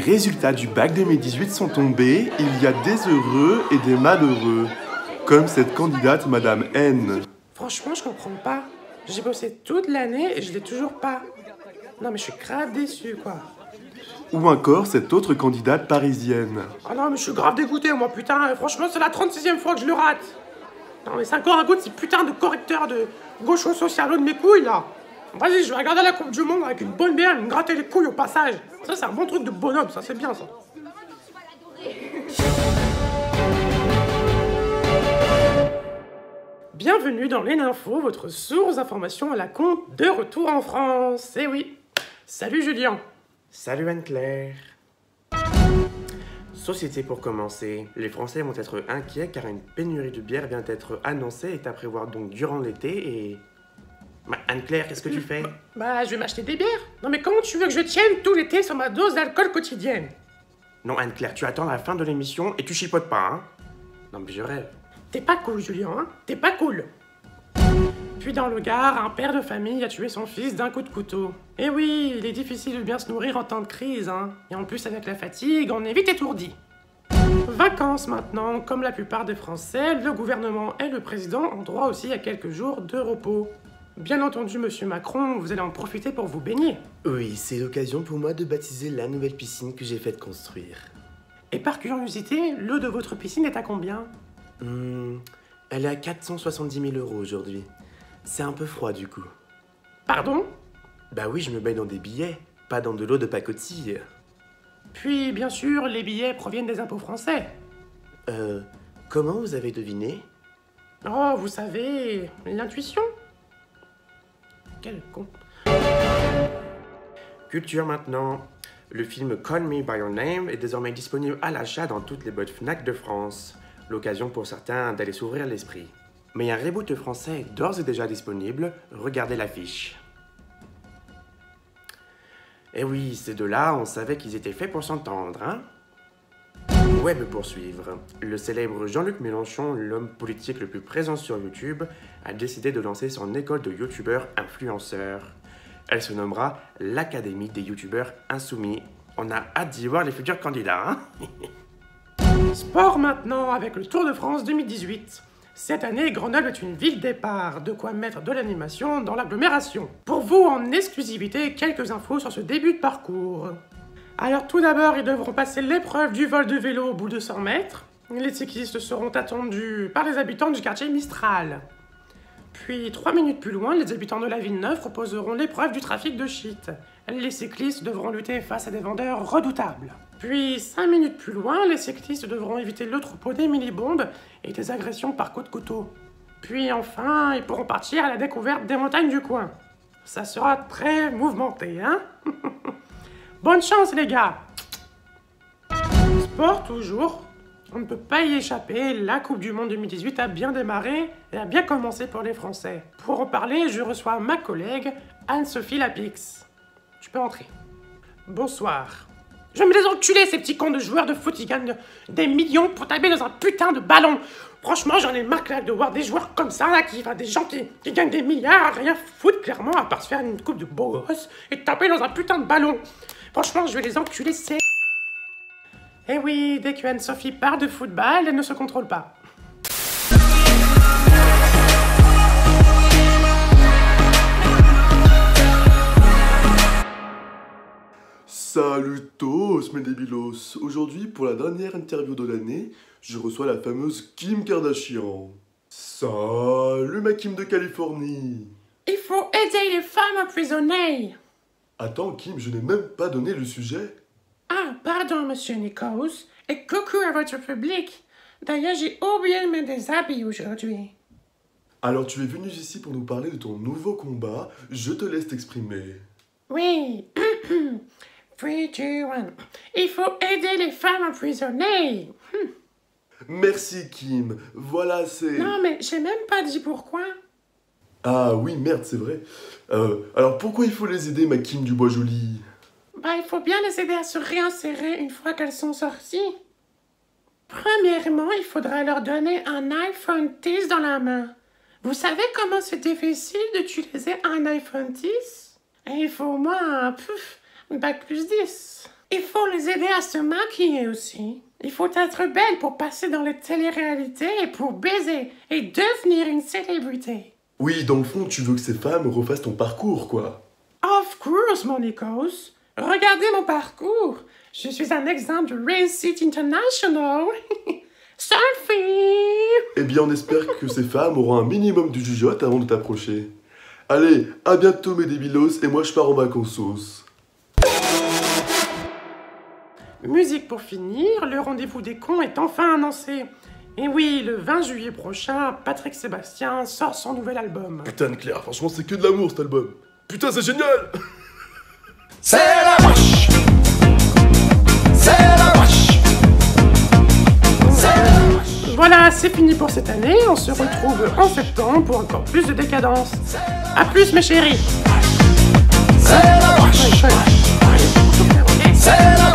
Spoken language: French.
résultats du bac 2018 sont tombés, il y a des heureux et des malheureux, comme cette candidate Madame N. Franchement, je comprends pas. J'ai bossé toute l'année et je l'ai toujours pas. Non mais je suis grave déçu quoi. Ou encore cette autre candidate parisienne. Ah non mais je suis grave dégoûté moi putain, franchement c'est la 36e fois que je le rate. Non mais c'est encore un goût de ces putains de correcteurs de gaucho socialo de mes couilles là. Vas-y, je vais regarder la Coupe du Monde avec une bonne bière et me gratter les couilles au passage. Ça c'est un bon truc de bonhomme, ça c'est bien ça. Bienvenue dans l'Info, votre source d'information à la con de retour en France. Eh oui. Salut Julien. Salut Anne-Claire. Société pour commencer. Les Français vont être inquiets car une pénurie de bière vient d'être annoncée et à prévoir donc durant l'été et... Bah, Anne-Claire, qu'est-ce que tu fais? Bah, je vais m'acheter des bières. Non mais comment tu veux que je tienne tout l'été sur ma dose d'alcool quotidienne? Non Anne-Claire, tu attends la fin de l'émission et tu chipotes pas, hein? Non mais je rêve. T'es pas cool, Julien, hein? T'es pas cool. Puis dans le Gard, un père de famille a tué son fils d'un coup de couteau. Eh oui, il est difficile de bien se nourrir en temps de crise, hein. Et en plus, avec la fatigue, on est vite étourdi. Vacances maintenant, comme la plupart des Français, le gouvernement et le président ont droit aussi à quelques jours de repos. Bien entendu, monsieur Macron, vous allez en profiter pour vous baigner. Oui, c'est l'occasion pour moi de baptiser la nouvelle piscine que j'ai faite construire. Et par curiosité, l'eau de votre piscine est à combien? Elle est à 470 000 € aujourd'hui. C'est un peu froid du coup. Pardon? Bah oui, je me baigne dans des billets, pas dans de l'eau de pacotille. Puis, bien sûr, les billets proviennent des impôts français. Comment vous avez deviné? Oh, vous savez, l'intuition. Quel con. Culture maintenant. Le film Call Me By Your Name est désormais disponible à l'achat dans toutes les boîtes Fnac de France. L'occasion pour certains d'aller s'ouvrir l'esprit. Mais un reboot français est d'ores et déjà disponible, regardez l'affiche. Eh oui, ces deux-là, on savait qu'ils étaient faits pour s'entendre, hein? Web poursuivre. Le célèbre Jean-Luc Mélenchon, l'homme politique le plus présent sur YouTube, a décidé de lancer son école de youtubeurs influenceurs. Elle se nommera l'Académie des youtubeurs insoumis. On a hâte d'y voir les futurs candidats, hein? Sport maintenant avec le Tour de France 2018. Cette année, Grenoble est une ville départ, de quoi mettre de l'animation dans l'agglomération. Pour vous, en exclusivité, quelques infos sur ce début de parcours. Alors tout d'abord, ils devront passer l'épreuve du vol de vélo au bout de 100 mètres. Les cyclistes seront attendus par les habitants du quartier Mistral. Puis 3 minutes plus loin, les habitants de la ville neuve proposeront l'épreuve du trafic de shit. Les cyclistes devront lutter face à des vendeurs redoutables. Puis 5 minutes plus loin, les cyclistes devront éviter le troupeau des mini-bombes et des agressions par coups de couteau. Puis enfin, ils pourront partir à la découverte des montagnes du coin. Ça sera très mouvementé, hein? Bonne chance les gars! Sport toujours. On ne peut pas y échapper, la Coupe du Monde 2018 a bien démarré et a bien commencé pour les Français. Pour en parler, je reçois ma collègue Anne-Sophie Lapix. Tu peux entrer. Bonsoir. Je vais me les enculer ces petits cons de joueurs de foot qui gagnent des millions pour taper dans un putain de ballon. Franchement, j'en ai marre là, de voir des joueurs comme ça, là, des gens qui gagnent des milliards à rien foutre clairement, à part se faire une coupe de beau gosse et taper dans un putain de ballon. Franchement, je vais les enculer, c'est... Eh oui, dès que Anne-Sophie part de football, elle ne se contrôle pas. Salutos mes débilos. Aujourd'hui, pour la dernière interview de l'année, je reçois la fameuse Kim Kardashian. Salut ma Kim de Californie. Il faut aider les femmes emprisonnées. Attends Kim, je n'ai même pas donné le sujet. Ah, pardon, monsieur Nikos, et coucou à votre public. D'ailleurs, j'ai oublié de mettre des habits aujourd'hui. Alors tu es venu ici pour nous parler de ton nouveau combat, je te laisse t'exprimer. Oui. 3, 2, 1. Il faut aider les femmes emprisonnées. Merci Kim, voilà c'est... Non, mais j'ai même pas dit pourquoi. Ah oui, merde, c'est vrai. Alors pourquoi il faut les aider, ma Kim Dubois-Joly? Bah, il faut bien les aider à se réinsérer une fois qu'elles sont sorties. Premièrement, il faudra leur donner un iPhone X dans la main. Vous savez comment c'est difficile d'utiliser un iPhone X? Et il faut au moins un bac plus 10. Il faut les aider à se maquiller aussi. Il faut être belle pour passer dans les téléréalités et pour baiser et devenir une célébrité. Oui, dans le fond, tu veux que ces femmes refassent ton parcours, quoi. Of course, Monikos. Regardez mon parcours. Je suis un exemple de Réussite International. Selfie! Eh bien, on espère que ces femmes auront un minimum de jugeote avant de t'approcher. Allez, à bientôt mes débilos, et moi je pars en vacances. Musique pour finir, le rendez-vous des cons est enfin annoncé. Et oui, le 20 juillet prochain, Patrick Sébastien sort son nouvel album. Putain de Claire, franchement c'est que de l'amour cet album. Putain c'est génial. C'est la wesh. C'est la wesh. C'est la wesh. Voilà, c'est fini pour cette année. On se retrouve en septembre pour encore plus de décadence. A plus mes chéris. C'est la wesh. C'est la